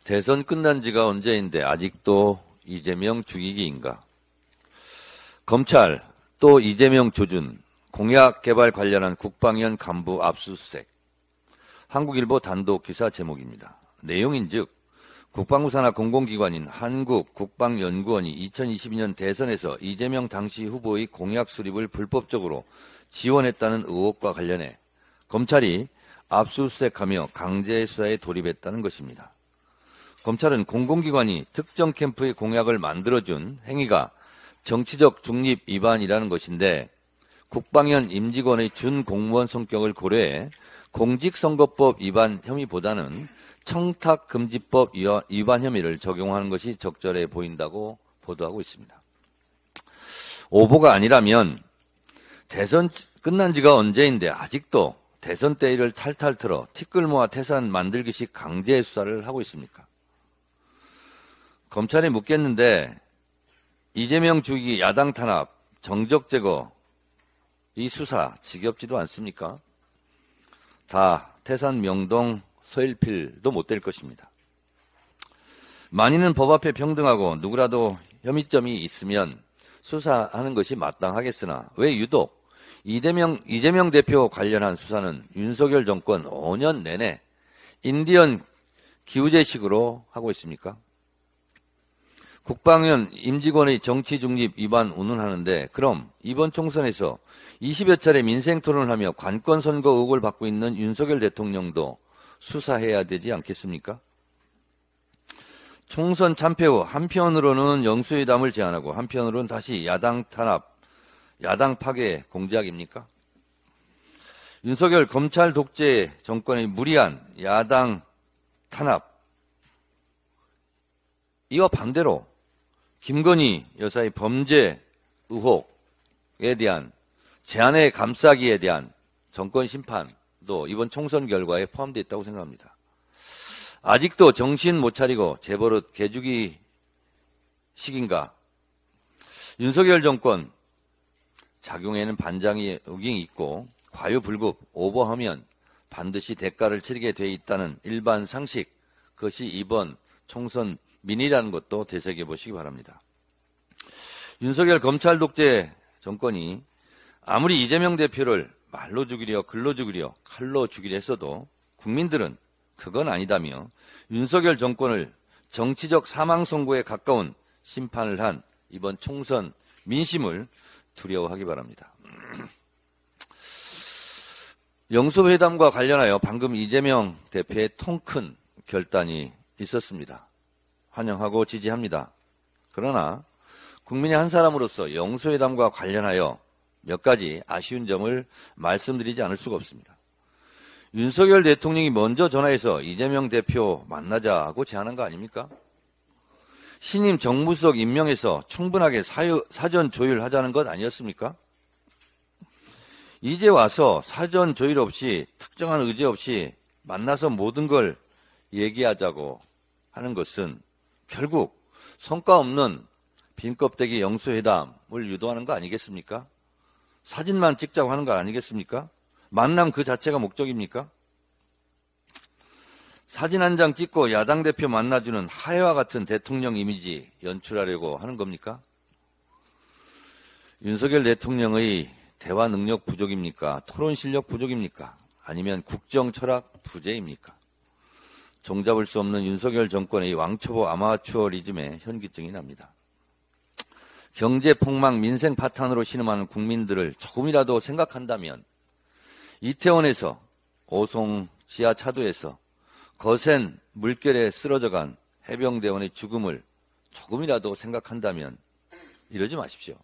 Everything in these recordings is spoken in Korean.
대선 끝난 지가 언제인데 아직도 이재명 죽이기인가? 검찰 또 이재명 조준, 공약 개발 관련한 국방위원 간부 압수수색. 한국일보 단독 기사 제목입니다. 내용인즉 국방부 산하 공공기관인 한국국방연구원이 2022년 대선에서 이재명 당시 후보의 공약 수립을 불법적으로 지원했다는 의혹과 관련해 검찰이 압수수색하며 강제 수사에 돌입했다는 것입니다. 검찰은 공공기관이 특정 캠프의 공약을 만들어준 행위가 정치적 중립 위반이라는 것인데 국방위원 임직원의 준공무원 성격을 고려해 공직선거법 위반 혐의보다는 청탁금지법 위반 혐의를 적용하는 것이 적절해 보인다고 보도하고 있습니다. 오보가 아니라면 대선 끝난 지가 언제인데 아직도 대선 때를 탈탈 틀어 티끌 모아 태산 만들기식 강제 수사를 하고 있습니까? 검찰이 묻겠는데 이재명 죽이기, 야당 탄압, 정적 제거 이 수사 지겹지도 않습니까? 다 태산 명동 서일필도 못 될 것입니다. 만인은 법 앞에 평등하고 누구라도 혐의점이 있으면 수사하는 것이 마땅하겠으나 왜 유독 이재명 대표 관련한 수사는 윤석열 정권 5년 내내 인디언 기우제식으로 하고 있습니까? 국방위원 임직원의 정치 중립 위반 운운하는데 그럼 이번 총선에서 20여 차례 민생 토론을 하며 관권 선거 의혹을 받고 있는 윤석열 대통령도 수사해야 되지 않겠습니까? 총선 참패 후 한편으로는 영수회담을 제안하고 한편으로는 다시 야당 탄압, 야당 파괴 공작입니까? 윤석열 검찰 독재 정권의 무리한 야당 탄압, 이와 반대로 김건희 여사의 범죄 의혹에 대한 제안의 감싸기에 대한 정권 심판도 이번 총선 결과에 포함되어 있다고 생각합니다. 아직도 정신 못 차리고 재벌릇 개주기 식인가? 윤석열 정권 작용에는 반장이 의견이 있고 과유불급 오버하면 반드시 대가를 치르게 돼 있다는 일반 상식, 그것이 이번 총선 민의라는 것도 되새겨 보시기 바랍니다. 윤석열 검찰 독재 정권이 아무리 이재명 대표를 말로 죽이려, 글로 죽이려, 칼로 죽이려 했어도 국민들은 그건 아니다며 윤석열 정권을 정치적 사망 선고에 가까운 심판을 한 이번 총선 민심을 두려워하기 바랍니다. 영수회담과 관련하여 방금 이재명 대표의 통 큰 결단이 있었습니다. 환영하고 지지합니다. 그러나 국민의 한 사람으로서 영수회담과 관련하여 몇 가지 아쉬운 점을 말씀드리지 않을 수가 없습니다. 윤석열 대통령이 먼저 전화해서 이재명 대표 만나자고 제안한 거 아닙니까? 신임 정무수석 임명해서 충분하게 사전 조율하자는 것 아니었습니까? 이제 와서 사전 조율 없이 특정한 의제 없이 만나서 모든 걸 얘기하자고 하는 것은 결국 성과 없는 빈껍데기 영수회담을 유도하는 거 아니겠습니까? 사진만 찍자고 하는 거 아니겠습니까? 만남 그 자체가 목적입니까? 사진 한 장 찍고 야당 대표 만나주는 하해와 같은 대통령 이미지 연출하려고 하는 겁니까? 윤석열 대통령의 대화 능력 부족입니까? 토론 실력 부족입니까? 아니면 국정 철학 부재입니까? 종잡을 수 없는 윤석열 정권의 왕초보 아마추어리즘에 현기증이 납니다. 경제 폭망 민생 파탄으로 신음하는 국민들을 조금이라도 생각한다면 이태원에서 오송 지하 차도에서 거센 물결에 쓰러져간 해병대원의 죽음을 조금이라도 생각한다면 이러지 마십시오.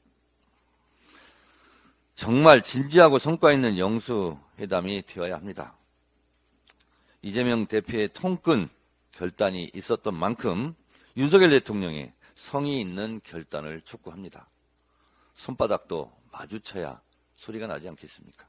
정말 진지하고 성과 있는 영수회담이 되어야 합니다. 이재명 대표의 통큰 결단이 있었던 만큼 윤석열 대통령의 성의 있는 결단을 촉구합니다. 손바닥도 마주쳐야 소리가 나지 않겠습니까?